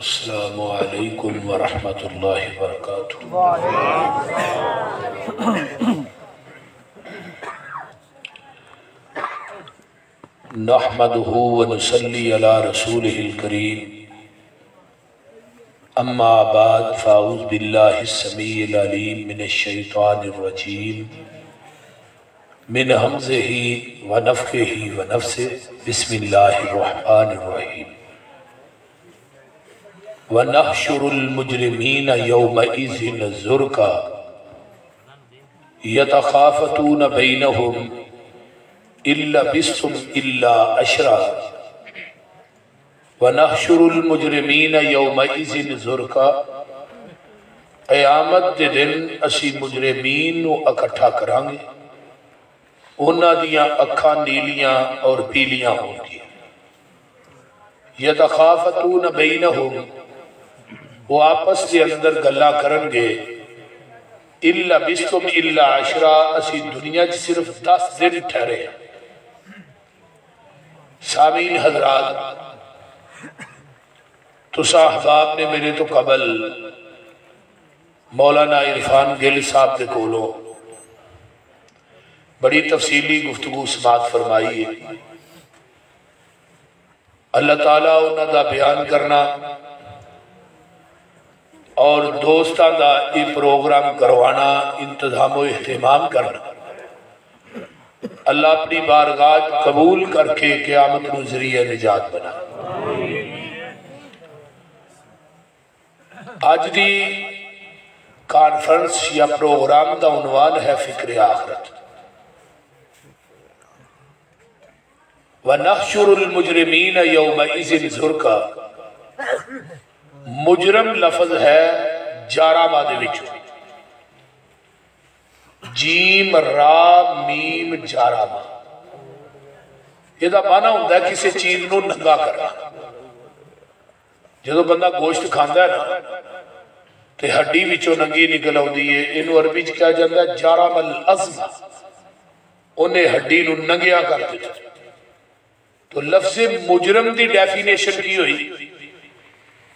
السلام علیکم ورحمۃ اللہ وبرکاتہ۔ نحمدہ ونصلی علی رسولہ الکریم، اما بعد فاعوذ باللہ السمیع العلیم من الشیطان الرجیم من ہمزہ ونفخہ ونفثہ، بسم اللہ الرحمن الرحیم۔ وَنَحْشُرُ الْمُجْرِمِينَ يَوْمَئِذٍ زُرْقًا يَتَخَافَتُونَ بَيْنَهُمْ إِن لَّبِثْتُمْ إِلَّا عَشْرًا وَنَحْشُرُ الْمُجْرِمِينَ يَوْمَئِذٍ زُرْقًا، قیامت دے دن اسی مجرمین نو اکٹھا کرانگے، انہاں دیاں اکھاں نیلیاں اور پیلیاں ہوں گی۔ یتخافتون بینہم، وہ آپس کے اندر گلہ کرنگے، اِلَّا بِسْتُمْ إِلَّا عَشْرًا، اسی دنیا چ صرف 10 دن ٹھہرے ہیں۔ سامعین حضرات، تو صاحباب نے میرے تو قبل مولانا عرفان گل صاحب دے کولوں بڑی تفصیلی گفتگو سماعت فرمائی ہے۔ اللہ تعالیٰ انہاں دا بیان کرنا اور دوستان دا یہ پروگرام کروانا، انتظام و اہتمام کرنا، اللہ اپنی بارگاہ قبول کر کے قیامت نو ذریعہ نجات بنا۔ آج دی کانفرنس یا پروگرام دا عنوان ہے فکر آخرت۔ وَنَحْشُرُ الْمُجْرِمِينَ يَوْمَئِذٍ زُرْقًا، مجرم لفظ ہے جارہ مادے وچوں، جیم را میم جارہ ما، یہ دا معنی ہوندہ ہے کسی چیز نو ننگا کرنا۔ جدو بندہ گوشت کھاندہ ہے نا تے ہڈی وچوں ننگی نکل ہوندی ہے، انہوں عربی کیا جاندہ ہے جارم العظم، انہیں ہڈی نو ننگیا کر دیتا۔ تو لفظ مجرم دی ڈیفینیشن کی ہوئی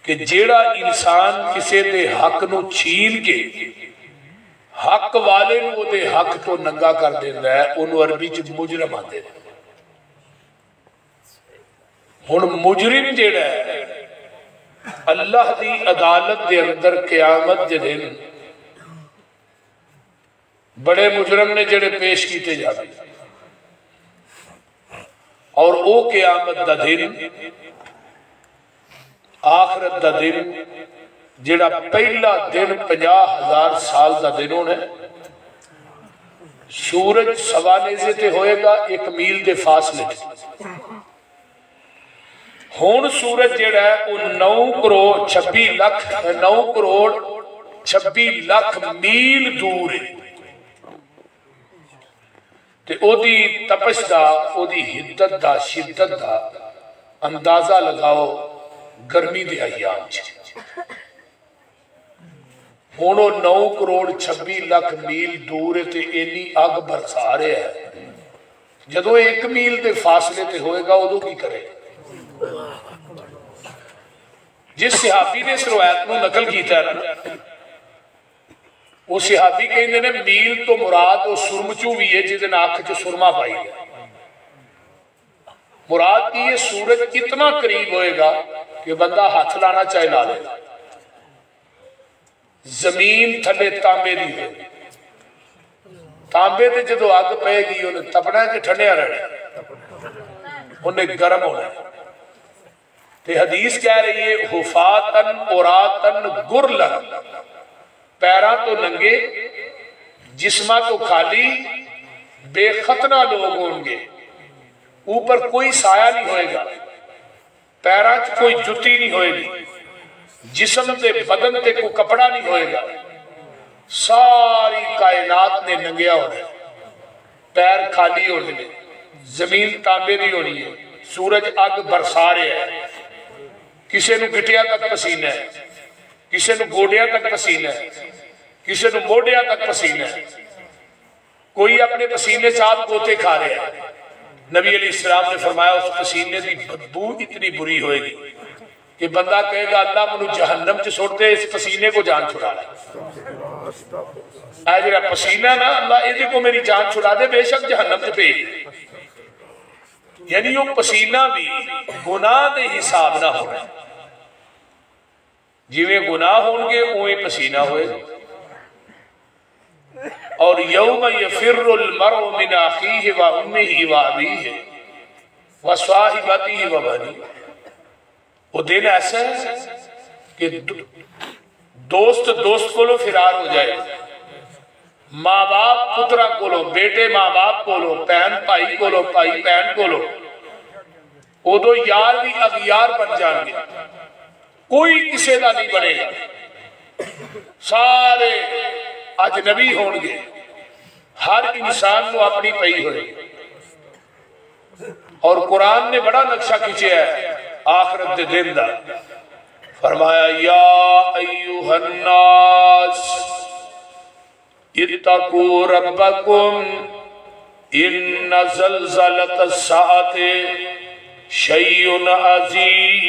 کہ جیڑا انسان کسے دے حق نو چھین کے حق والے نو دے حق تو ننگا کر دیندہ ہے، انہوں عربی چ مجرم آتے ہیں۔ ہن مجرم جیڑا ہے اللہ دی عدالت دے اندر قیامت دے دن بڑے مجرم نے جڑے پیش کیتے جاتے ہیں، اور او قیامت دا دن آخرت دا دن جڑا پہلا دن 50,000 سال دا دن ہونے، سورج سوانیزے تے ہوئے گا 1 میل دے فاصلے تے، ہون سورج جڑا ہے وہ 9 کروڑ 26 لاکھ میل دور ہے، تے او دی تپش دا، او دی حدت دا، شدت دا اندازہ لگاؤ گرمی دے ایام چھے۔ ہونو 9 کروڑ 26 لاکھ میل دور تے اینی آگ برسا رہے ہیں، جدو 1 میل دے فاصلے تے ہوئے گا ادو کی کرے؟ جس صحابی نے اس روایت کو نقل کیتا ہے وہ صحابی کہیں نے میل تو مراد وہ سرمچو بھی ہے جس دن آنکھ جو سرما پائی ہے، مراد کی یہ سورج اتنا قریب ہوئے گا کہ بندہ ہاتھ لانا چاہے لا لے، زمین تھلے تانبے دی ہے، تانبے تے جدو آگ پہے گی انہیں تپنا ہے کہ ٹھنڈیا رہنے، انہیں گرم ہونا ہے۔ تے حدیث کہہ رہی ہے حفاتن اوراتن گرلن، پیران تو ننگے جسمہ تو خالی بے ختنہ لوگ ہوں گے، اوپر کوئی سایہ نہیں ہوئے گا، پیران کوئی جتی نہیں ہوئے گی، جسم تے بدن تے کوئی کپڑا نہیں ہوئے گا، ساری کائنات نے ننگیا ہونے، پیر خالی ہونے، زمین تانبے دی ہونی ہے، سورج آگ برسا رہے ہیں، کسے نو گٹیا تک پسینہ ہے، کسے نو گوڑیا تک پسینہ ہے، کسے نو موڑیا تک پسینہ ہے، کوئی اپنے پسینے چاپ گوتے کھا رہے ہیں۔ نبی علیہ السلام نے فرمایا اس پسینے کی بدبو اتنی بری ہوئے گی کہ بندہ کہے گا اللہ منو جہنم چ سٹ دے، اس پسینے کو جان چھڑا لے، اے جڑا پسینہ نا اللہ یہ کو میری جان چھڑا دے، بے شک جہنم چ بھیج دے۔ یعنی وہ پسینہ بھی گناہ دے حساب نہ ہونا، جویں گناہ ہون گے اویں پسینہ ہوئے۔ اور یوم یفر المرء من اخیہ و امہ و ابیہ و صاحبتہ و بنیہ، وہ دن ایسا ہے کہ دوست دوست کو لو فرار ہو جائے، ماں باپ پترا کو لو، بیٹے ماں باپ کو لو، بہن بھائی کو لو، بھائی بہن کو لو، وہ دو یار بھی اغیار بن جان گے، کوئی کسی کا نہیں بنے گا، سارے اجنبی ہون گے، ہر انسان کو اپنی پئی ہوئے۔ اور قرآن نے بڑا نقشہ کھینچا ہے آخرت دے دن دا، فرمایا یا ایوہ الناس اتقوا ربکم ان زلزلۃ الساعۃ شیء عظیم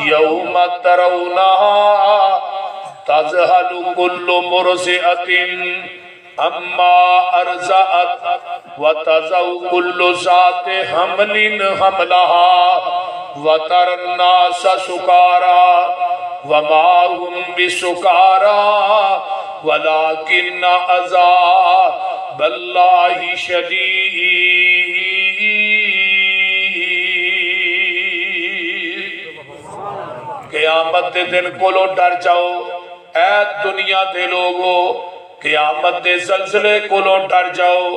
یوم ترونہا تذہل کل مرضعۃ اما ارضعت وتضع کل ذات حمل حملها وترى الناس سکارى وما هم بسکارى ولكن عذاب اللہ شدید۔ قیامت دے دن کولو ڈر جاؤ اے دنیا دے لوگو، قیامت دے زلزلے کولو ڈر جاؤ،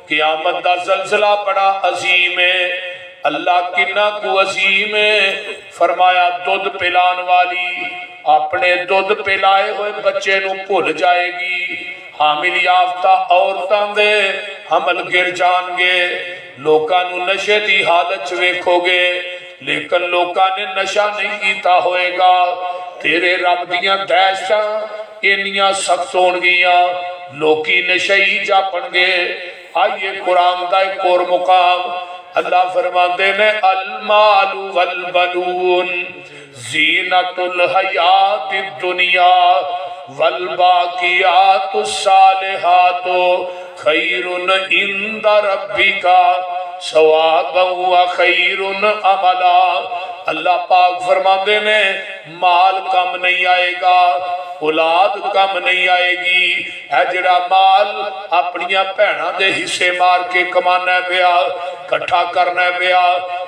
قیامت دا زلزلہ بڑا عظیم ہے۔ اللہ کنا کو عظیم ہے، فرمایا دودھ پلان والی اپنے دودھ پلائے ہوئے بچے نو بھول جائے گی، حامل یافتہ عورتاں دے حمل گر جان گے، لوکاں نو نشے دی حالت ویکھو گے، لیکن لوکاں نے نشہ نہیں کیتا ہوئے گا۔ تیرے رب دیاں دہشتاں انیاں سخت ہون گیاں، لوکی نشئی جاپن گے۔ آئیے قرآن دا ایک اور مقام اللہ فرماتے ہیں المال والبنون زینت الحیات الدنیا والباقیات الصالحات خیر عند ربک ثوابا وخیر عملا۔ اللہ پاک فرماتے ہیں مال کم نہیں آئے گا، اولاد کم نہیں آئے گی، اے جڑا مال اپنیاں بھیناں دے حصے مار کے کمانا پیا، کٹھا کرنا پیا،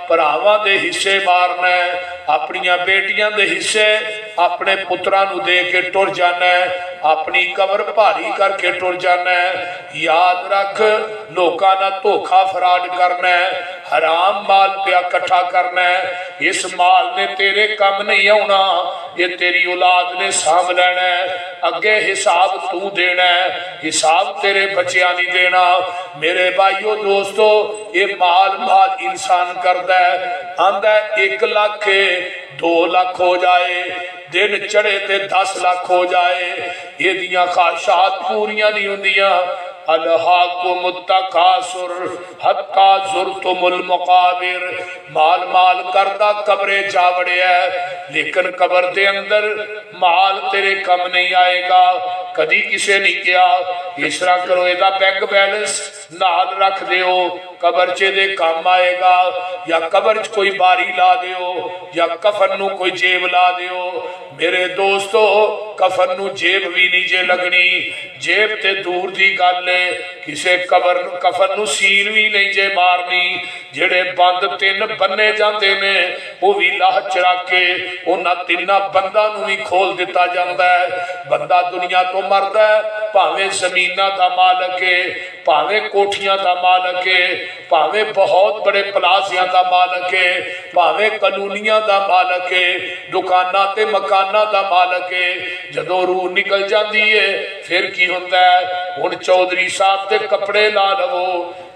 بھراواں دے حصے مارنا ہے، اپنیاں بیٹیاں دے حصے اپنے پتراں نو دے کے ٹر جانا ہے، اپنی قبر بھاری کر کے ٹر جانا ہے۔ یاد رکھ لوکاں نہ دھوکھا فراڈ کرنا ہے، حرام مال پیا کٹھا کرنا ہے، اس مال نے تیرے کم نہیں ہونا، یہ تیری اولاد نے سام لینا ہے، اگے حساب تو دینا ہے، حساب تیرے بچیاں نہیں دینا۔ میرے بھائیو دوستو یہ مال انسان کرتا ہے، آندہ 1 لاکھ 2 لاکھ ہو جائے، دن چڑھے تے 10 لاکھ ہو جائے، یہ دیاں خواہشات پوریاں نہیں ہوندیاں۔ الہاکم التکاثر حتی زرتم المقابر، مال کردہ قبرے جاوڑے ہے، لیکن قبر دے اندر مال تیرے کم نہیں آئے گا۔ کدی کسے نہیں کیا اس طرح کرو ایدہ بینک بیلنس نال رکھ دیو، قبر چے دے کام آئے گا، یا قبر چ کوئی باری لا دیو، یا کفن نو کوئی جیب لا دیو۔ میرے دوستو کفن نو جیب بھی نہیں جے لگنی، جیب تے دور دی گل ہے، کسے کفن نو سین بھی نہیں جے مارنی، جڑے بند 3 بننے جاندے نے وہ بھی لاہ چرا کے انہاں 3 بندہ نو بھی کھول دیتا جاندہ ہے۔ بندہ دنیا تو مرد ہے، پاویں زمینہ دا مالک ہے، پاویں کوٹھیاں دا مالک ہے، پاویں بہت بڑے پلازیاں دا مالک ہے، پاویں کلونیاں دا مالک ہے، دکانہ تے مکانہ دا مالک ہے۔ جدو روح نکل جاندی ہے پھر کی ہوندہ ہے، ان چودھری صاحب تے کپڑے لا لو،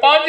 5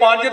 5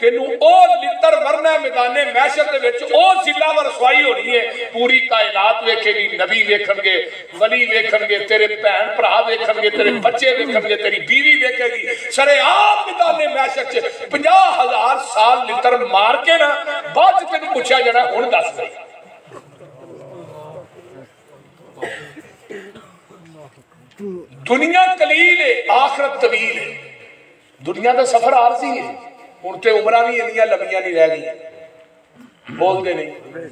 تینوں او لتر ورنا میدانے محشر دے وچ او ذلہ و رسوائی ہونی ہے پوری کائنات ویکھے گی نبی ویکھن گے ولی ویکھن گے تیرے بہن بھرا ویکھن گے تیرے بچے ویکھن گے تیری بیوی ویکھے گی سرے عام میدانے محشر چ 50,000 سال لتر مار کے نا بعد تینوں پوچھا جانا ہن دس دے دنیا قلیل ہے آخرت طویل ہے دنیا دا سفر عارضی ہے ہن تے عمرہ بھی انیاں لمبیاں نہیں رہ گئی بول دے نہیں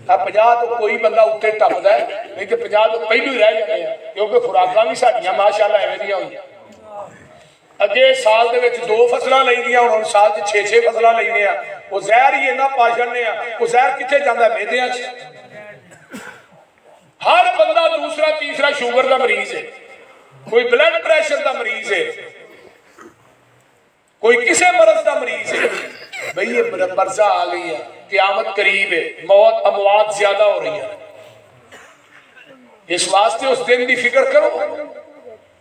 اب 50 تو کوئی بندہ اتنے ٹپدا ہے نہیں تے 50 تو پہلو ہی رہ جانے ہیں کیونکہ خوراکاں بھی ساڈیاں ماشاءاللہ ایویں دیاں ہوندیاں اگے سال دے وچ 2 فصلاں لئیندیاں ہن سال وچ 6 فصلاں لیندے ہیں وہ زہر ہی انہاں پا چھڈنے ہیں وہ زہر کتھے جاندا ہے معدیاں چ ہر بندہ دوسرا تیسرا شوگر دا مریض ہے کوئی بلڈ پریشر دا مریض ہے کوئی کسے مرض دا مریض ہے بھئی یہ مرضہ آ گئی ہے قیامت قریب ہے موت اموات زیادہ ہو رہی ہے اس واسطے اس دن دی فکر کرو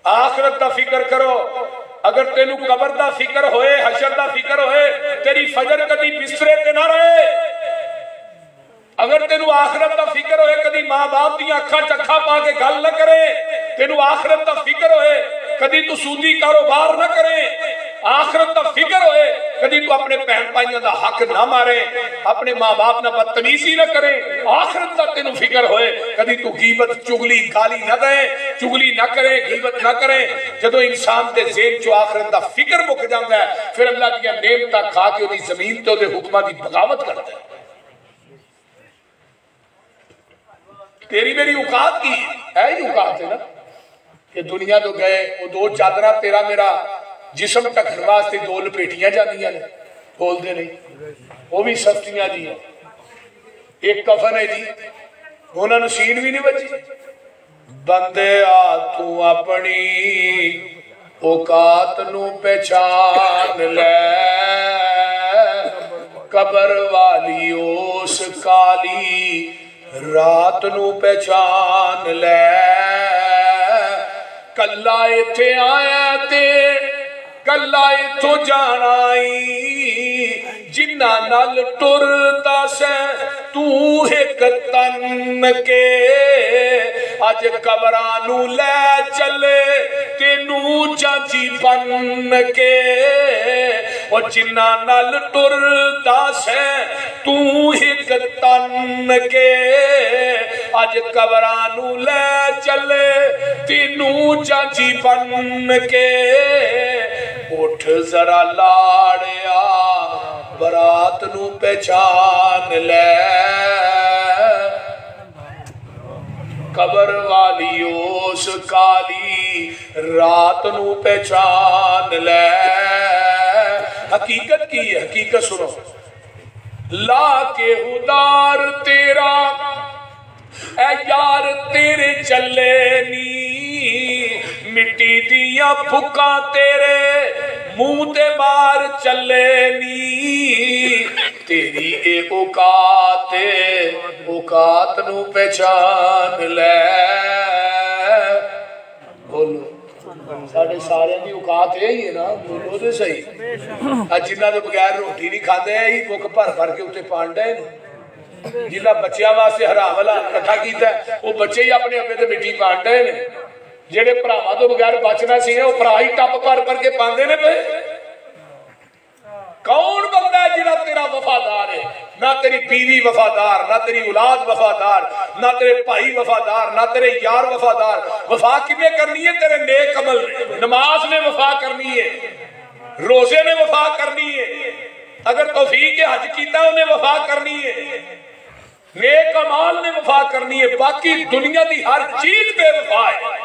آخرت دا فکر کرو اگر تینوں قبر دا فکر ہوئے حشر دا فکر ہوئے تیری فجر کدی بسترے تے نہ رہے اگر تینوں آخرت دا فکر ہوئے کدی ماں باپ دی اکھاں چکھا پا کے گل نہ کرے تینوں آخرت دا فکر ہوئے کدی تو سودی کاروبار نہ کرے آخرت دا فکر ہوئے کدی تو اپنے بہن بھائیاں دا حق نہ مارے اپنے ماں باپ نہ بدتمیزی نہ کرے آخرت دا تینوں فکر ہوئے کدی تو غیبت چگلی گالی نہ دے چگلی نہ کرے غیبت نہ کرے جدو انسان دے ذہن چو آخرت دا فکر مک جاندا ہے پھر اللہ دی نعمتاں کھا کے دی زمین تے دے حکماں دی بغاوت کرتا ہے تیری میری اوقات کی ہے ہی اوقات ہے نا کہ دنیا تو گئے وہ 2 چادرہ تیرا میرا جسم ٹکن واسطے 2 لپیٹیاں جاندیاں نے بول دے نہیں وہ بھی سستیاں جی ہیں ایک کفن ہے جی انہاں نوں سین بھی نہیں بچی بندے آ تو اپنی اوقات نو پہچان لے قبر والی اس کالی رات نو پہچان لے کلا ایتھے آیا تے کلا ایتھوں جانائی جنہ نال ٹرتا سے تو ایک تن کے اج قبرانو لے چلے تینو چاچی بن کے او جنہ نال ٹرتا سے تو ایک تن کے اج قبرانو لے چلے تینو چاچی بن کے اٹھ ذرا لاڑیا برات نو پہچان لے قبر والی اس کالی رات نو پہچان لے حقیقت کی ہے حقیقت سنو لا کے ہدار تیرا اے یار تیرے چلے نی مٹی دیا پھکا تیرے منہ تے مار چلے نی تیری اے اوقات نو پہچان لے بولو ساڑھے سارے دی اوقات ہے ہی ہے نا بولو دے صحیح جنہ دے بغیر روٹی نہیں کھاندے ہیں ہی بک بھر بھر کے اتے پانڈے ہیں جنہ بچیاں واسطے حرام والا کٹھا کیتا ہے وہ بچے ہی اپنے اپنے تے مٹی پانڈے ہیں جڑے بھراواں تو بغیر بچنا سی وہ بھرا ہی ٹپ بھر بھر کے پاندے نے پے کون بندہ ہے جڑا تیرا وفادار ہے نہ تیری بیوی وفادار نہ تیری اولاد وفادار نہ تیرے بھائی وفادار نہ تیرے یار وفادار وفا کنے کرنی ہے تیرے نیک عمل نماز نے وفا کرنی ہے روزے نے وفا کرنی ہے اگر توفیق حج کیتا انہیں وفا کرنی ہے نیک اعمال نے وفا کرنی ہے باقی دنیا دی ہر چیز بے وفا ہے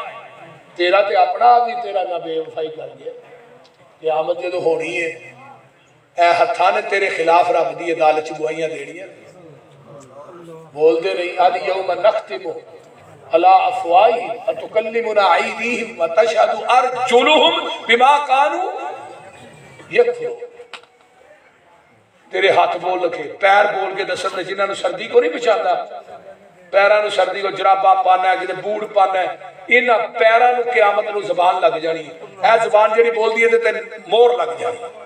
تیرا تے اپنا بھی تیرا نہ بے وفائی کر گیا قیامت جو ہونی ہے اے ہتھاں نے تیرے خلاف رب دی عدالت چ گواہیاں دینیاں بول دے نہیں الیوم نختم علی افواہہم وتکلمنا ایدیہم وتشہد ارجلہم بما کانوا یکفرون تیرے ہاتھ بول رکھے پیر بول کے دسن نے جنہاں نو سردی کو نہیں پہچاندا پیراں نو سردی کو جرابہ پانا ہے کتے بوٹ پانا ہے انہاں پیراں نو قیامت نو زبان لگ جانی ہے اے زبان جڑی بول دی ہے تے مور لگ جانی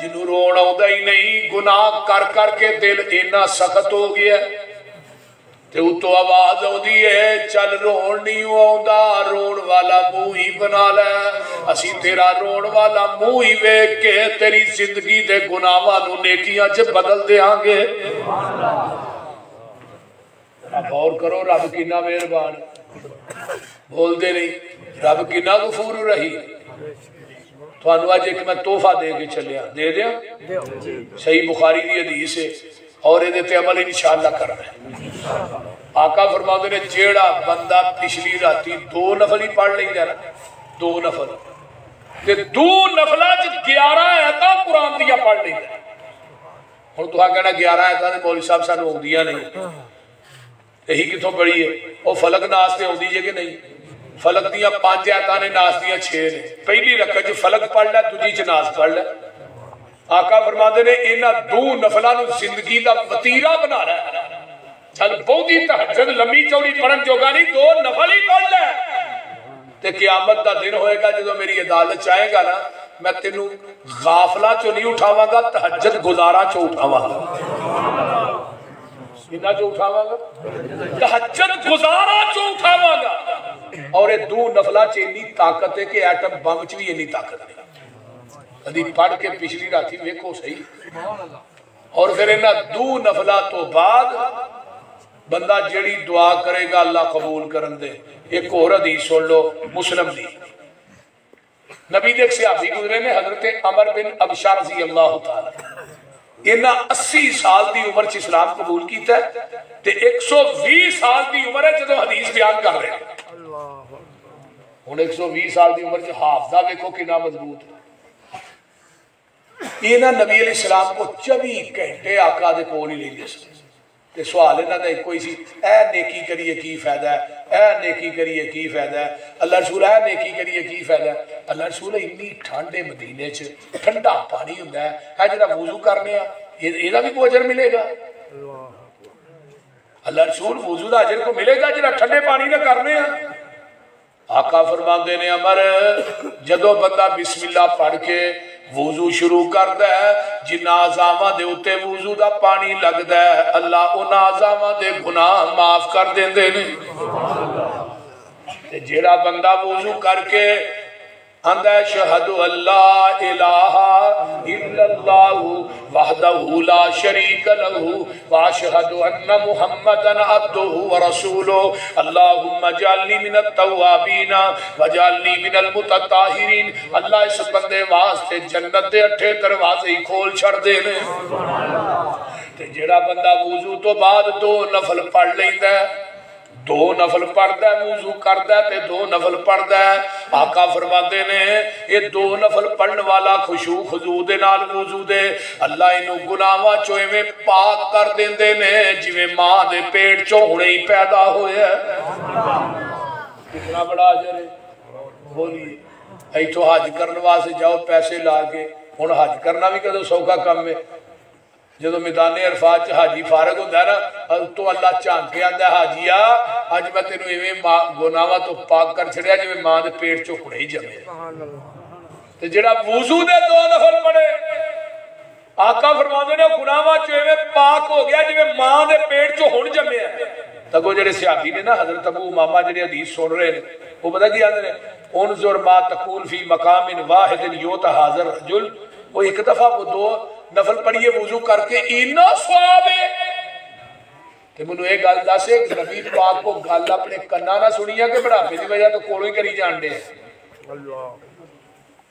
جنوں رون آؤندا ہی نہیں، گناہ کر کر کے دل اینا سخت ہو گیا تے اتو آواز آؤندی ہے چل رون نہیں آؤندا، رون والا منہ ہی بنا لے، اسی تیرا رون والا منہ ہی ویکھ کے تیری زندگی دے گناہاں نو نیکیاں چ بدل دیاں گے۔ غور کرو رب کتنا مہربان، بول دے نہیں رب کتنا غفور رہی۔ تھانوں اج ایک میں تحفہ دے کے چلیا، دے دیاں؟ صحیح بخاری دی حدیث ہے اور یہ تے عمل انشاءاللہ کرنا ہے۔ آقا فرماتے نے جیڑا بندہ پچھلی راتی 2 نفل ہی پڑھ لیندا نا، 2 نفل تے 2 نفلاں چ 11 آیتاں قرآن دیاں پڑھ لیندا۔ ہن تہاں کہنا 11 آیتاں تے مولوی صاحب سانوں آوندیاں نہیں، یہی کتوں پڑھی ہے؟ وہ فلک ناس تے آوندی جے کہ نہیں؟ فلک دیاں 5 آیتاں نے، ناس دیاں 6 نے۔ پہلی رکعت چ فلک پڑھ لے، دوجی چ ناس پڑھ لے۔ آقا فرماتے نے انہاں 2 نفلاں نو زندگی دا وتیرہ بنا رہا ہے، چل بہتی تہجد لمبی چوڑی پڑھن جوگا نہیں، 2 نفل ہی پڑھ لے تے قیامت دا دن ہوئے گا جدو میری عدالت چاہے گا نا، میں تینوں غافلہ چو نہیں اٹھاواں گا، تہجد گزارا چو اٹھاواں گا۔ کنا چو اٹھاواں گا؟ تہجد گزارا چو اٹھاواں گا۔ اور یہ 2 نفلاں چ اتنی طاقت ہے کہ ایٹم بم چ بھی اتنی طاقت نہیں۔ کدی پڑھ کے پچھلی راتی ویکھو صحیح۔ اور پھر انہاں 2 نفلاں تو بعد بندہ جڑی دعا کرے گا اللہ قبول کرن دے۔ ایک اور حدیث سن لو مسلم دی، نبی دے ایک صحابی گزرے نے حضرت عمر بن ابشار رضی اللہ تعالی، انہاں 80 سال دی عمر چ اسلام قبول کیتا ہے تے 120 سال دی عمر ہے جدوں حدیث بیان کر رہے ہیں۔ ہن 120 سال دی عمر چ حافظہ دیکھو کتنا مضبوط ہے۔ انہاں نبی علیہ السلام کو 24 گھنٹے آقا دے کول ہی لیندے سن تے سوال انہاں دا کوئی سی، اے نیکی کریے کی فائدہ ہے، اے نیکی کریے کی فائدہ ہے، اللہ رسول اے نیکی کریے کی فائدہ ہے۔ اللہ رسول اتنی ٹھنڈے مدینے چ ٹھنڈا پانی ہوندا ہے جڑا وضو کرنے آ یہ بھی کوئی اجر ملے گا؟ اللہ رسول وضو دا اجر کو ملے گا جڑا ٹھنڈے پانی نہ کرنے آ؟ آقا فرماندے نے عمر جدو بندہ بسم اللہ پڑھ کے وضو شروع کردا ہے، جنہاں اعضاء دے اوتے وضو دا پانی لگدا ہے اللہ انہاں اعضاء دے گناہ معاف کر دیندے نے۔ تے جیڑا بندہ وضو کر کے آندا ہے اشہد اللہ الہ الا اللہ وحدہ لا شریک لہ واشہد ان محمدا عبدہ ورسولہ اللہم اجعلنی من التوابین واجعلنی من المتطہرین، اللہ اس بندے واسطے جنت دے 8 دروازے ہی کھول چھڑ دے نے۔ تے جیڑا بندہ وضو تو بعد 2 نفل پڑھ لیندا ہے، 2 نفل پڑھدا ہے، وضو کردا ہے تے 2 نفل پڑھدا ہے، آقا فرماتے نے یہ 2 نفل پڑھن والا خشوع خضوع دے نال وضو دے اللہ انہوں گناہاں چوں ایویں پاک کر دیندے نے جویں ماں دے پیٹ چوں ہنے ہی پیدا ہویا ہے۔ کتنا بڑا اجر ہے، بولیے۔ ایتھوں حج کرن واسطے جاؤ پیسے لا کے، ہن حج کرنا بھی کدوں سوکھا کم ہے؟ جدو میدان عرفات چ حاجی فارغ ہوندا ہے نا تو اللہ جھانک کے آندا ہے حاجیا اج میں تینوں ایویں گناہاں تو پاک کر چھڑیا جویں ماں دے پیٹ چوں کھڑے ہی جمے۔ تے جڑا وضو دے 2 نفل پڑھے آقا فرماندے نے گناہاں چوں ایویں پاک ہو گیا جویں ماں دے پیٹ چوں ہن جمے ہے۔ تگو جڑے صحابی نے نا حضرت ابو امامہ جڑے حدیث سن رہے ہیں وہ پتہ کی آندے نے انظر ما تقول فی مقام واحد یتحاضر رجل، وہ ایک دفعہ وہ 2 نفل پڑھیے وضو کر کے اینا ثواب ہے۔ تے منو ایک گل دس ہے نبی پاک کو گل اپنے کنا نہ سنیا کہ بڑھاپے دی وجہ تو کولوں ہی کری جان دے۔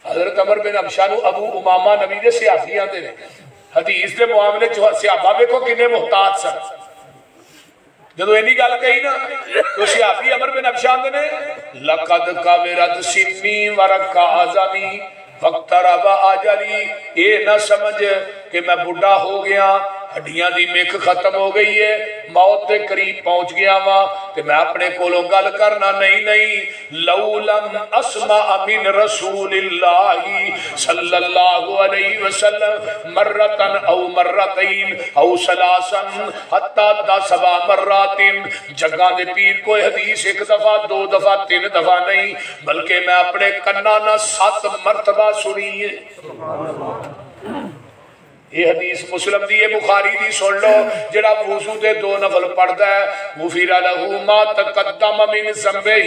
حضرت عمر بن ابشا نو ابو امامہ نبی دے صحابی آندے نے، حدیث دے معاملے چ صحابہ ویکھو کنے محتاط سن۔ جدو اینی گل کہی نا تو صحابی عمر بن ابشا آندے نے لقد کبرت سنی ورقع عظمی وقترب اجلی، اے نہ سمجھ کہ میں بڑھا ہو گیا، ہڈیاں دی مکھ ختم ہو گئی ہے، موت دے قریب پہنچ گیا وا تے میں اپنے کولوں گل کرنا نہیں۔ لو لم اسمع من رسول اللہ صلی اللہ علیہ وسلم مرتن او مرتین او ثلاثا حتی 10 مرات، جگہ دے پیر کوئی حدیث 1 دفعہ 2 دفعہ 3 دفعہ نہیں بلکہ میں اپنے کنا نہ 7 مرتبہ سنی ہے۔ یہ حدیث مسلم دی بخاری دی سن لو جڑا وضو دے 2 نفل پڑھدا ہے غفر لہ ما تقدم من ذنبہ،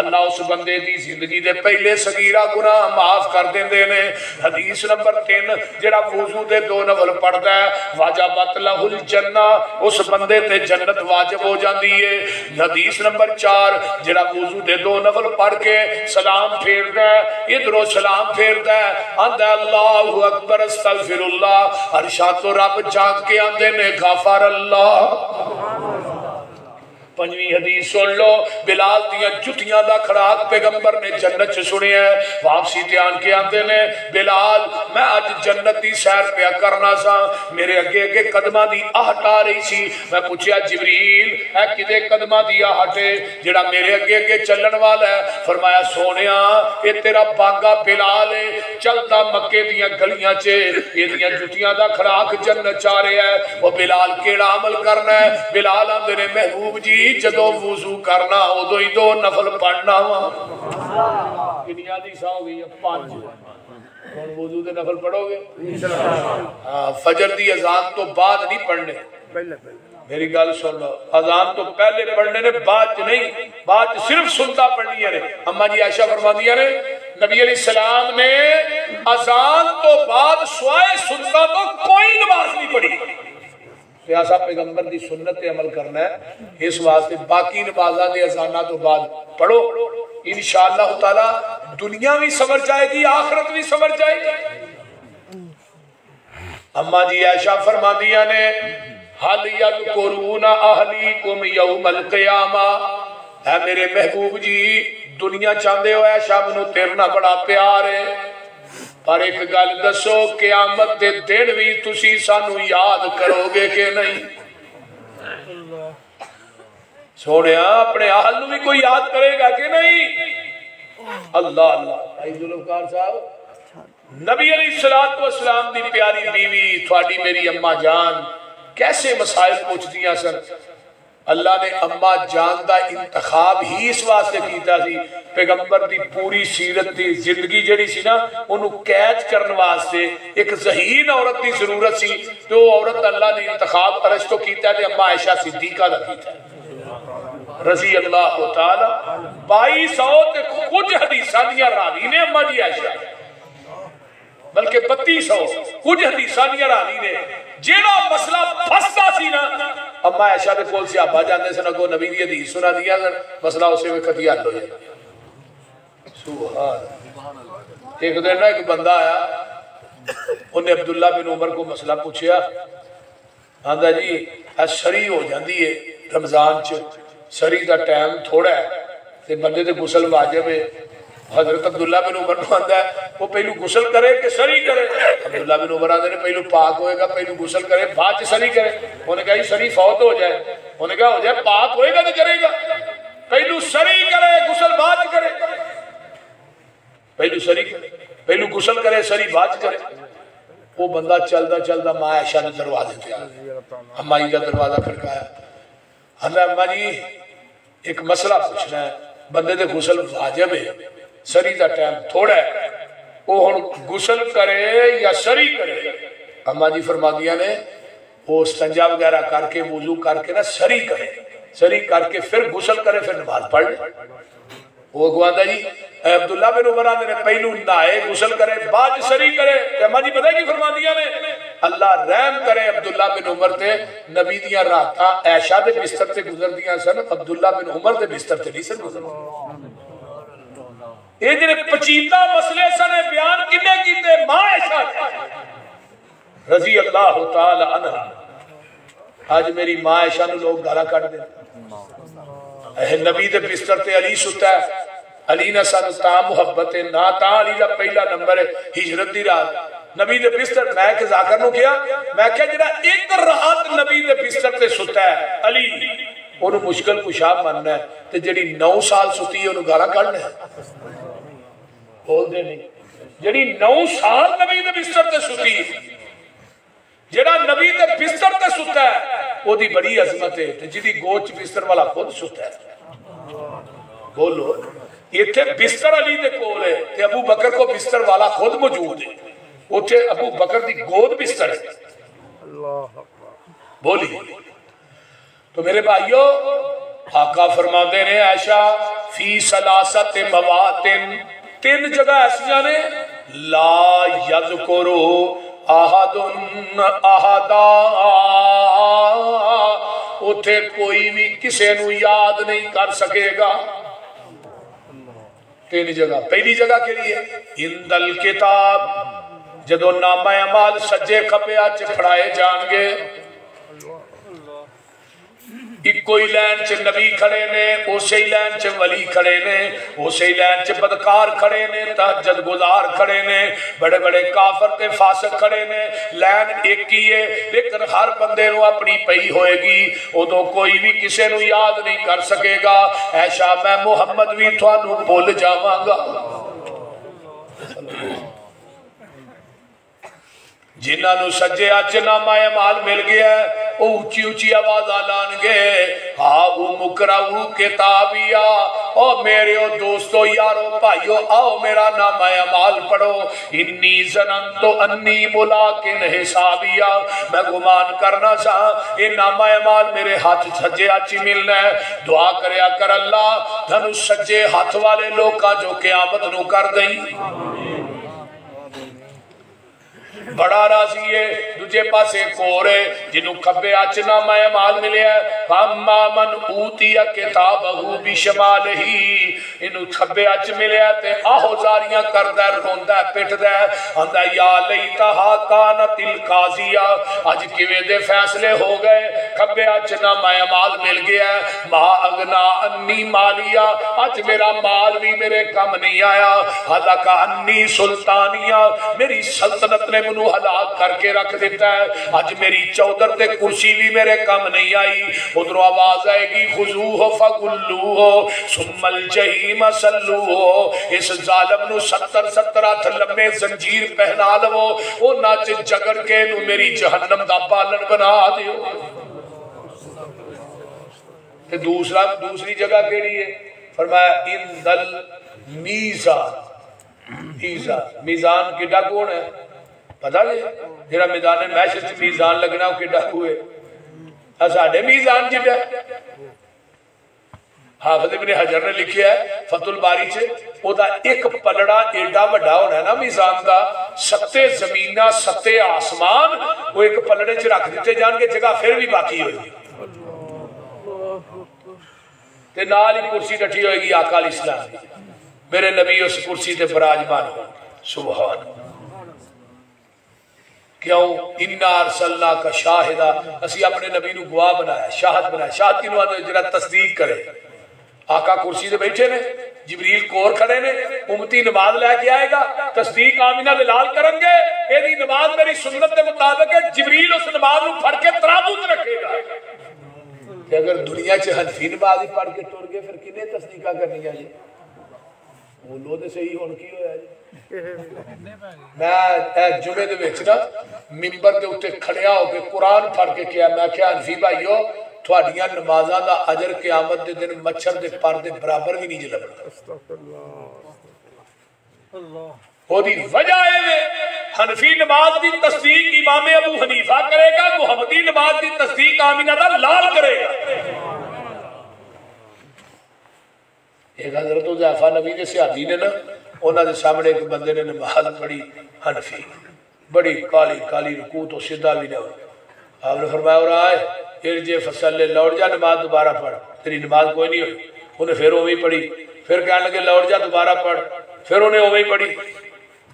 اللہ اس بندے دی زندگی دے پہلے صغیرہ گناہ معاف کر دیندے نے۔ حدیث نمبر 3 جڑا وضو دے 2 نفل پڑھدا ہے واجبت لہ الجنہ، اس بندے تے جنت واجب ہو جاندی ہے۔ حدیث نمبر 4 جڑا وضو دے 2 نفل پڑھ کے سلام پھیردا ہے، ادھروں سلام پھیردا ہے، آندا اللہ اکبر استغفر اللہ، ارشاد تو رب جاگ کے آندے نے غفر اللہ۔ 5ویں حدیث سن لو بلال دیاں جتیاں دا کھڑاک پیغمبر نے جنت چ سنیا ہے، واپسی تے آن کے آندے نے بلال میں اج جنت دی سیر پیا کرنا سا، میرے اگے اگے قدماں دی آہٹ آ رہی سی، میں پوچھیا جبریل اے کدے قدماں دی آہٹ ہے جڑا میرے اگے اگے چلن والا ہے؟ فرمایا سونیا اے تیرا باغا بلال ہے، چلدا مکے دیاں گلیاں چ ایدیاں جتیاں دا کھڑاک جنت چ آ رہا ہے۔ او بلال کیڑا عمل کرنا ہے؟ بلال آندے نے محبوب جی جدو وضو کرنا ادو ہی 2 نفل پڑھنا وا۔ کنی حدیث ہو گئی 5 ہن وضو دے نفل پڑھو گے؟ ہاں فجر دی اذان تو بعد نہیں پڑھنے، میری گل سن لو، اذان تو پہلے پڑھنے نے، بعد نہیں، بعد صرف سنتا پڑھنی ہے۔ اما جی عائشہ فرماندیاں نے نبی علیہ السلام نے اذان تو بعد سوائے سنتا تو کوئی نماز نہیں پڑھی۔ لہذا پیغمبر دی سنت پہ عمل کرنا ہے، اس واسطے باقی نمازاں دے اذاناں تو بعد پڑھو، انشاءاللہ تعالی دنیا بھی سمجھ جائے گی، آخرت بھی سمجھ جائے گی۔ اما جی عائشہ فرماندیاں نے حل یذکرون اہلیکم یوم القیامہ، اے میرے محبوب جی دنیا چاہندے ہو عائشہ منو تیرنا بڑا پیار ہے، پر ایک گل دسو قیامت دے دن بھی تسی سانو یاد کرو گے کہ نہیں؟ سونیا اپنے اہل نو بھی کوئی یاد کرے گا کہ نہیں؟ اللہ اللہ عید الفقار صاحب نبی علیہ السلام دی پیاری بیوی تھوڑی میری اماں جان کیسے مسائل پوچھدیاں سن۔ اللہ نے اماں جان دا انتخاب ہی اس واسطے کیتا سی، پیغمبر دی پوری سیرت دی زندگی جڑی سی نا انہوں قید کرن واسطے ایک ذہین عورت دی ضرورت سی، تو عورت اللہ نے انتخاب عرش تو کیتا ہے، اماں عائشہ صدیقہ دا کیتا ہے رضی اللہ تعالی۔ 2200 تے کچھ حدیثاں دیاں راوی نے اماں جی عائشہ، بلکہ 3200 کچھ حدیثاں دیاں راوی نے، جیڑا مسئلہ پھستا سی نا اما عائشہ دے کول صحابہ جاندے سن، اگوں نبی دی حدیث سنا دیا سن، مسئلہ اسے وقت حل ہو جائے۔ سبحان اللہ۔ ایک دن نا ایک بندہ آیا، انہیں عبداللہ بن عمر کو مسئلہ پوچھیا، آندا جی سری ہو جاندی ہے رمضان چ، سری دا ٹائم تھوڑا ہے تے بندے تے غسل واجب ہے۔ حضرت عبداللہ بن عمر کو آندا ہے وہ پہلو غسل کرے کہ سری کرے؟ عبداللہ بن عمر آندے نے پہلو پاک ہوئے گا، پہلو غسل کرے بعد سری کرے۔ انہوں نے کہا یہ سری فوت ہو جائے، انہوں نے کہا ہو جائے پاک ہوئے گا تو کرے گا، پہلو سری کرے غسل بعد کرے، پہلو سری کرے، پہلو غسل کرے سری بعد کرے۔ وہ بندہ چلدا چلدا ماں عائشہ نے دروازے پہ آ گیا، اماں جی کا دروازہ کھڑکایا، آندا اماں جی ایک مسئلہ پوچھنا ہے، بندے دے غسل واجب ہے، سری دا ٹائم تھوڑا ہے، وہ ہن غسل کرے یا سری کرے؟ اماں جی فرماندیاں نے وہ استنجا وغیرہ کر کے وضو کر کے نا سری کرے، سری کر کے پھر غسل کرے پھر نماز پڑھ لے۔ وہ گواندا جی عبداللہ بن عمر نے پہلو نہائے غسل کرے بعد سری کرے۔ اماں جی پتہ کی فرماندیاں نے اللہ رحم کرے عبداللہ بن عمر تے، نبی دیاں راتاں عائشہ دے بستر تے گزردیاں سن، عبداللہ بن عمر دے بستر تے نہیں سن گزردیاں۔ یہ جنہیں پچیدہ مسئلے سن بیان کنے کیتے؟ ماں عائشہ رضی اللہ تعالی عنہ۔ آج میری ماں عائشہ نو لوگ گالا کٹ دیں، نبی دے بستر تے علی ستا ہے، علی نہ سانو تا محبت ہے نہ تا علی دا پہلا نمبر ہے، ہجرت دی رات نبی دے بستر میں کہ ذاکر نو کیا میں کہ جڑا ایک رات نبی دے بستر تے ستا ہے علی انہوں مشکل کشاب مننا ہے، تے جڑی 9 سال ستی ہے انہوں گالا کٹنا ہے، بول دے نہیں، جڑی 9 سال نبی دے بستر تے ستی ہے، جڑا نبی دے بستر تے ستا ہے وہ دی بڑی عظمت ہے، تے جدی گوچ بستر والا خود ستا ہے۔ بولو یہ تھے بستر علی دے کول ہے تے ابو بکر کو بستر والا خود موجود ہے، اتنے ابو بکر دی گود بستر ہے بولی تو میرے بھائیو آقا فرماتے نے عائشہ فی سلاست مواتن 3 جگہ ایسیاں نے لا یذکرو احد احدا اتھے کوئی بھی کسے نو یاد نہیں کر سکے گا 3 جگہ پہلی جگہ کے لیے عند الکتاب جدو نامہ اعمال سجے کھبے اچ پڑھائے جان گے ایک کوئی لین چ نبی کھڑے نے اسی لین چ ولی کھڑے نے اسی لین چ بدکار کھڑے نے تہجد گزار کھڑے نے بڑے بڑے کافر تے فاسق کھڑے نے لین ایک ہی ہے لیکن ہر بندے نو اپنی پئی ہوئے گی ادو کوئی بھی کسے نو یاد نہیں کر سکے گا ایشا میں محمد بھی تھانو بھول جاواں گا جنہاں نو سجے اچ نامہ اعمال مل گیا ہے او اونچی اونچی آواز آلان گے آؤ مکرہو کتابیا او میرے او دوستو یارو بھائیو آؤ میرا نامہ اعمال پڑھو انی ظننتو انی ملاقن حسابیا میں گمان کرنا سا یہ نامہ اعمال میرے ہاتھ سجے اچ ملنا ہے دعا کریا کر اللہ دھنو سجے ہاتھ والے لوکاں جو قیامت نو کر دیں بڑا راضی ہے دوجے پاس ایک اور ہے جنہوں کھبے اچ نامہ اعمال ملے ہے فاما من اوتی کتابہ بشمالہی انہوں کھبے اچ ملے ہے تے آہو زاریاں کردہ روندہ پٹدہ اندہ یا لیتہا کانت القاضیہ آج کیویں دے فیصلے ہو گئے کھبے اچ نامہ اعمال مل گیا ہے ما اغنا انی مالیہ آج میرا مال بھی میرے کم نہیں آیا حلقہ انی سلطانیہ میری سلطنت نے منو ہلاک کر کے رکھ دیتا ہے آج میری چودر تے کرسی بھی میرے کم نہیں آئی ادھر آواز آئے گی خضوہ فگلوہ ثم الجحیم صلوہ اس ظالم نو 70 ہاتھ لمبے زنجیر پہنا لو وہ ناچ جگر کے نو میری جہنم دا پالن بنا دیو دوسری جگہ کیڑی ہے فرمایا اِنْ دل میزان میزان کی ڈا کون ہے پتا لے جرا میدان محشر سے میزان لگنا ہو کڈا ہوئے ساڈے میزان جڈا حافظ ابن حجر نے لکھیا ہے فتح الباری سے او دا ایک پلڑا ایڈا وڈا ہونا ہے نا میزان دا 7 زمینہ 7 آسمان وہ ایک پلڑے چ رکھ دیتے جان کے جگہ پھر بھی باقی ہوئی تے نال ہی کرسی ڈٹھی ہوئے گی آقا علیہ السلام میرے نبی اس کرسی تے براجمان ہو سبحان کیوں اِنَّا ارسلنا کا شاہدہ اسی اپنے نبی نو گواہ بنایا شاہد بنایا شاہد کی نوازے جنہا تصدیق کرے آقا کرسی دے بیٹھے نے جبریل کور کھڑے نے امتی نماز لے کے آئے گا تصدیق آمینہ بلال کریں گے ایدی نماز میری سنت دے مطابق ہے جبریل اس نماز نو پڑھ کے ترابوت رکھے گا کہ اگر دنیا چے حنفی نمازی پڑھ کے ٹور گے پھر کنے تصدیقہ کرنی ہے وہ لو دے صحیح ہون کی ہویا ہے میں جمعے دے بیچنا ممبر دے اتے کھڑیا ہو کے قرآن پڑھ کے کیا میں کیا انفی بھائیو تھوڑیاں نمازاں دا عجر قیامت دے دن مچھر دے پر دے برابر بھی نہیں جلبتا وہ دی وجہ ہے حنفی نماز دی تصدیق امام ابو حنیفہ کرے گا محمدی نماز دی تصدیق آمینہ دا لال کرے گا ایک حضرت حذیفہ نبی دے صحابی نے نا انہاں دے سامنے ایک بندے نے نماز پڑھی حنفی بڑی کالی کالی رکوع تو سیدھا بھی نہ ہو آپ نے فرمایا اور آئے ارجع فصلی لوٹ جا نماز دوبارہ پڑھ تیری نماز کوئی نہیں ہوئی انہیں پھر اوہی پڑھی پھر کہنے لگے لوٹ جا دوبارہ پڑھ پھر انہیں اوہی پڑھی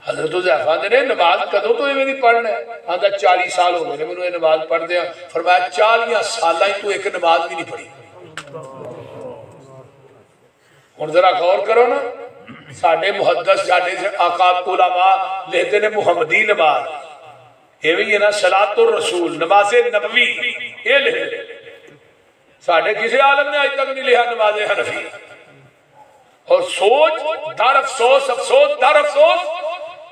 حضرت حذیفہ نے نماز کدوں تو یہ نہیں پڑھنا ہے آندا 40 سال ہو گئے میں نے نماز پڑھ دیا فرمایا 40 سالہ ہی تو ایک نماز بھی نہیں پڑھی اور ذرا غور کرو نا ساڑھے محدث ساڑھے آقاب علماء لیتے نے محمدی نماز یہ بھی ہے نا صلاۃ الرسول نماز نبوی یہ لے ساڑھے کسی عالم نے آج تک نہیں لیا نماز حنفی اور سوچ در افسوس افسوس در افسوس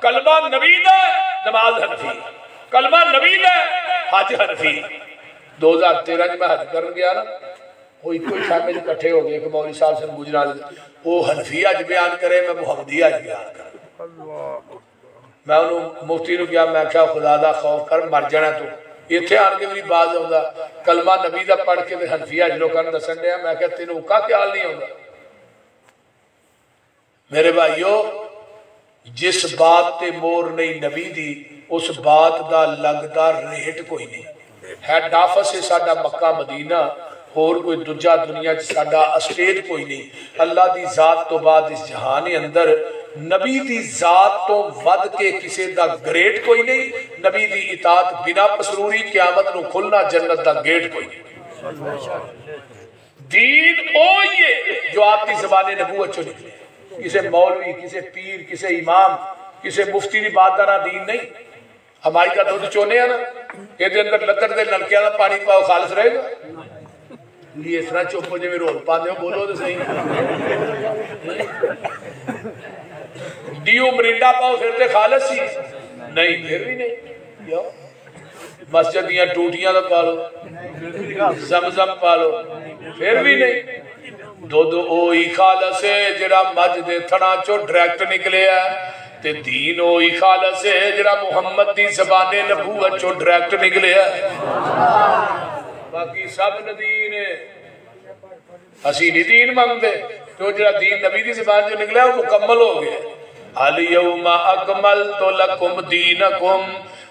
کلمہ نبی دا نماز حنفی کلمہ نبی دا حج حنفی 2013 میں حج کر گیا نا کوئی خیمے جو کٹھے ہو گئے کہ مولوی صاحب سے گجرا وہ حنفی حج بیان کرے میں محمدی حج بیان کرے میں انہوں مفتی نو کیا میں کیا خدا دا خوف کر مر جانا تو اتنے آن کے میری باز آؤں کلمہ نبی دا پڑھ کے حنفیہ جلو کر دسن دیا میں کہا تینوں کا خیال نہیں آؤں میرے بھائیو جس بات تے مور نہیں نبی دی اس بات دا لگدا ریٹ کوئی نہیں ہیڈ آفس ہے ساڈا مکہ مدینہ اور کوئی دجا دنیا ساڈا اسٹیج کوئی نہیں اللہ دی ذات تو بعد اس جہان اندر نبی دی ذات تو ود کے کسی دا گریٹ کوئی نہیں نبی دی اطاعت بنا پسروری قیامت نو کھلنا جنت دا گیٹ کوئی نہیں دین اوئیے جو آپ کی زبان نبوت چو نکلے کسے مولوی کسے پیر کسے امام کسے مفتی دی بات دا نہ دین نہیں ہماری کا دودھ چونے ہیں نا یہ دے اندر لکڑ دے نلکیاں دا پانی پاؤ خالص رہے گا یہ اس طرح چوپو جو میں رول پاندے ہو بولو تو صحیح ڈیو مرنڈا پاؤ پھر تے خالص ہی نہیں پھر بھی نہیں مسجد دیاں ٹوٹیاں دا پالو زمزم پالو پھر بھی نہیں دو اوہی خالص ہے جڑا مجھ دے تھنا چو ڈریکٹ نکلے ہے تے دین اوہی خالص ہے جڑا محمد دی زبان نبوت چو ڈریکٹ نکلے ہے باقی سب ندین ہے اسی نہیں دین مانگتے تو جڑا دین نبی دی زبان جو نکلا ہے وہ مکمل ہو گیا الیوم اکملت لکم دینکم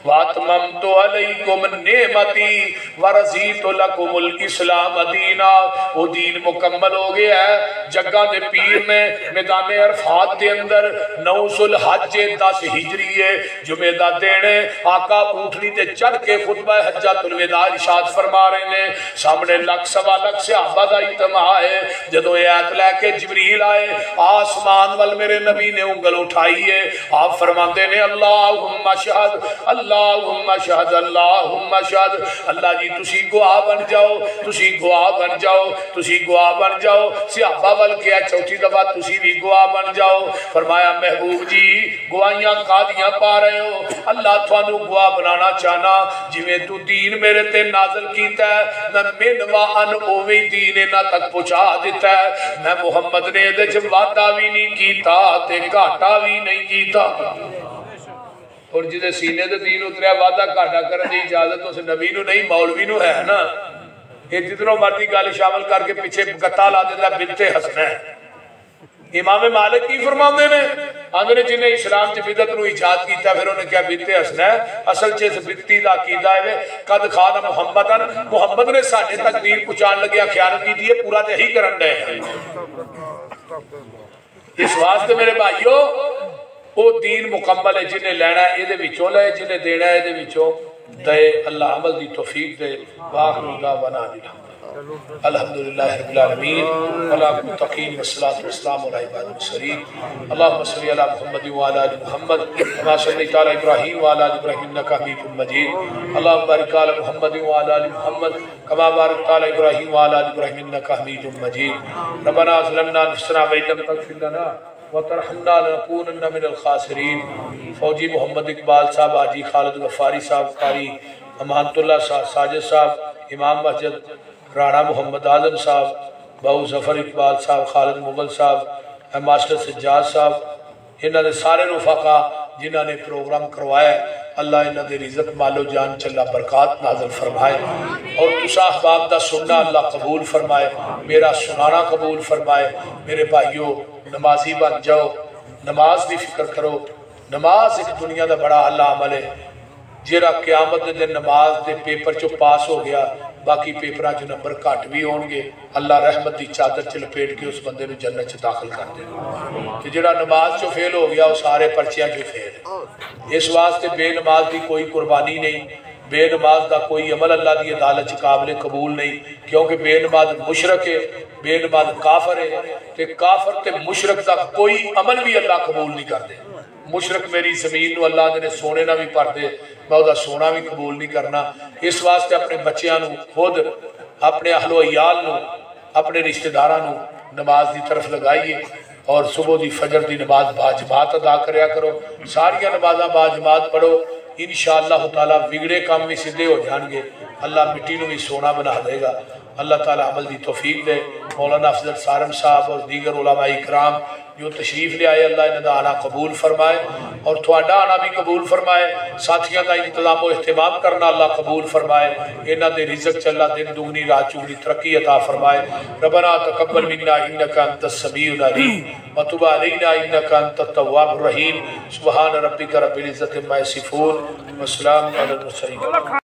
واتممت علیکم نعمتی ورضیت لکم الاسلام دینا وہ دین مکمل ہو گیا ہے جگہ دے پیر نے میدان عرفات دے اندر 9 ذوالحج 10 ہجری ہے جمعہ دا دینے آقا اونٹنی تے چڑھ کے خطبہ حجۃ الوداع ارشاد فرما رہے ہیں سامنے لاکھ سوا لاکھ صحابہ دا اجتماع ہے جدوں یہ آیت لے کے جبریل آئے آسمان وال میرے نبی نے انگل اٹھائی ہے آپ فرماتے ہیں اللہم شہد اللہم شہد اللہم شہد اللہ جی تسی گواہ بن جاؤ تسی گواہ بن جاؤ تسی گواہ بن جاؤ صحابہ وال کیا چوتھی دفعہ تسی بھی گواہ بن جاؤ فرمایا محبوب جی گواہیاں قادیاں پا رہے ہو اللہ تھانو گواہ بنانا چاہنا جویں تو دین میرے تے نازل کیتا ہے میں منوا ان اووی دین نہ تک پہنچا دیتا ہے میں محمد نے دے چ وعدہ بھی نہیں کیتا تے گھاٹا بھی نہیں کیتا اور جدے سینے دے دین اتریا وعدہ گھاٹا کرنے دی اجازت اس نبی نو نہیں مولوی نو ہے نا یہ جتنوں مرضی گل شامل کر کے پیچھے گتا لا دیتا بنت حسن ہے امام مالک کی فرماندے نے آندے نے جنہیں اسلام چ بدعت نو ایجاد کیتا پھر انہیں کیا بنت حسن ہے اصل چ اس بنتی دا عقیدہ ہے قد خان محمد نے ساڈے تک دین پہنچان لگیا خیانت کی دیے پورا تے ہی کرن دے اس واسطے میرے بھائیو وہ دین مکمل ہے جنہیں لینا ہے یہ وچوں لے جنہیں دینا ہے یہ وچوں دے اللہ عمل دی توفیق دے واخر دعوانا الحمدللہ رب العالمین والمتقین والصلاة والسلام علی عباد المرسلین اللہم صلی علی محمد وعلی آل محمد کما صلیت علی ابراہیم وعلی آل ابراہیم انک حمید مجید اللہم بارک علی محمد وعلی آل محمد کما بارکت علی ابراہیم وعلی آل ابراہیم انک حمید مجید ربنا ظلمنا نفسنا وإن لم تغفر لنا وترحمنا لنكونن من الخاسرین فوجی محمد اقبال صاحب حاجی خالد غفاری صاحب قاری امانت اللہ صاحب ساجد صاحب امام مسجد رانا محمد اعظم صاحب باؤ ظفر اقبال صاحب خالد مغل صاحب ماسٹر سجاد صاحب انہوں نے سارے رفقا جنہوں نے پروگرام کروایا ہے اللہ انہوں نے رزق مالو جان چلا برکات نازل فرمائے اور تسا احباب دا سننا اللہ قبول فرمائے میرا سنانا قبول فرمائے میرے بھائیو نمازی بن جاؤ نماز دی فکر کرو نماز ایک دنیا دا بڑا اللہ عمل ہے جیرا قیامت دے نماز دے پیپر چو پاس ہو گیا باقی پیپران جو نمبر کٹ بھی ہونگے اللہ رحمت دی چادر چل پیٹ کے اس بندے میں جنت چ داخل کر دے کہ جڑا نماز جو فیل ہو گیا وہ سارے پرچیاں جو فیل اس واسطے بے نماز دی کوئی قربانی نہیں بے نماز دا کوئی عمل اللہ دی عدالت قابل قبول نہیں کیونکہ بے نماز مشرک ہے بے نماز کافر ہے تے کافر تے مشرک دا کوئی عمل بھی اللہ قبول نہیں کر دے مشرک میری زمین نو اللہ نے سونے نہ بھی پڑھ دے میں وہ سونا بھی قبول نہیں کرنا اس واسطے اپنے بچیاں نو خود اپنے اہل و عیال نو اپنے رشتہ داراں نو نماز دی طرف لگائیے اور صبح دی فجر دی نماز باجماعت ادا کریا کرو ساریاں نمازاں باجماعت پڑھو انشاءاللہ تعالی بگڑے کام بھی سدھے ہو جان گے اللہ مٹی نو بھی سونا بنا دے گا اللہ تعالیٰ عمل دی توفیق دے. مولانا افضل سارم صاحب اور دیگر علماء اکرام جو تشریف لے آئے اللہ انہاں دا آنا قبول فرمائے اور تھوڑا آنا بھی قبول فرمائے. ساتھیاں دا انتظام و اہتمام کرنا اللہ قبول فرمائے. انہاں دے رزق چ اللہ دن دگنی رات چگنی ترقی عطا فرمائے. ربنا تقبل منا انک انت السمیع العلیم وتب علینا انک انت التواب الرحیم. سبحان ربک رب العزت عما یصفون وسلام علی المرسلین.